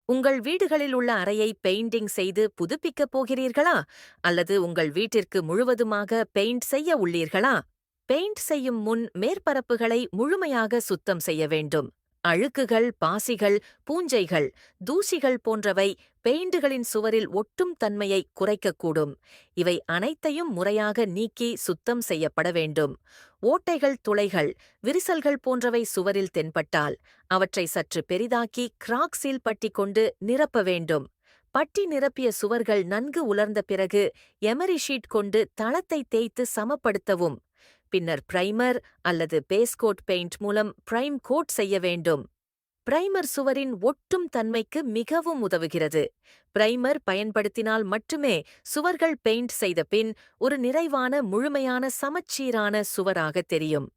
உங்கள் வீடுகளில் உள்ள அறையை பெயிண்டிங் செய்து புதுப்பிக்கப் போகிறீர்களா? அல்லது உங்கள் வீட்டிற்கு முழுவதுமாக பெயிண்ட் செய்ய உள்ளீர்களா? பெயிண்ட் செய்யும் முன் மேற்பரப்புகளை முழுமையாக சுத்தம் செய்ய வேண்டும். அழுக்குகள், பாசிகள், பூஞ்சைகள், தூசிகள் போன்றவை பெயிண்டுகளின் சுவரில் ஒட்டும் தன்மையை குறைக்கக்கூடும். இவை அனைத்தையும் முறையாக நீக்கி சுத்தம் செய்யப்பட வேண்டும். ஓட்டைகள், துளைகள், விரிசல்கள் போன்றவை சுவரில் தென்பட்டால் அவற்றை சற்று பெரிதாக்கி கிராக் சீல் பட்டி கொண்டு நிரப்ப வேண்டும். பட்டி நிரப்பிய சுவர்கள் நன்கு உலர்ந்த பிறகு எமரி ஷீட் கொண்டு தளத்தை தேய்த்து சமப்படுத்தவும். பின்னர் பிரைமர் அல்லது பேஸ் கோட் பெயிண்ட் மூலம் பிரைம் கோட் செய்ய வேண்டும். பிரைமர் சுவரின் ஒட்டும் தன்மைக்கு மிகவும் உதவுகிறது. பிரைமர் பயன்படுத்தினால் மட்டுமே சுவர்கள் பெயிண்ட் செய்த பின் ஒரு நிறைவான, முழுமையான, சமச்சீரான சுவராக தெரியும்.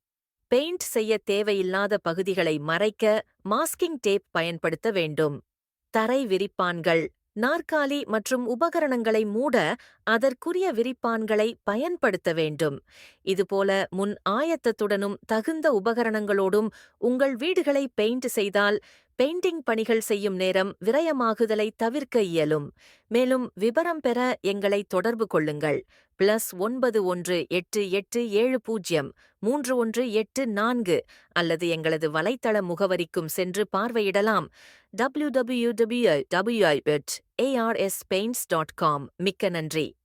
பெயிண்ட் செய்ய தேவையில்லாத பகுதிகளை மறைக்க மாஸ்கிங் டேப் பயன்படுத்த வேண்டும். தரை விரிப்பான்கள், நாற்காலி மற்றும் உபகரணங்களை மூட அதற்குரிய விரிப்பான்களை பயன்படுத்த வேண்டும். இதுபோல முன் ஆயத்தத்துடனும் தகுந்த உபகரணங்களோடும் உங்கள் வீடுகளை பெயிண்ட் செய்தால் பெயிண்டிங் பணிகள் செய்யும் நேரம் விரயமாகுதலை தவிர்க்க இயலும். மேலும் விபரம் பெற எங்களை தொடர்பு கொள்ளுங்கள். +91887031884 அல்லது எங்களது வலைத்தள முகவரிக்கும் சென்று பார்வையிடலாம். www.arspaints.com. மிக்க நன்றி.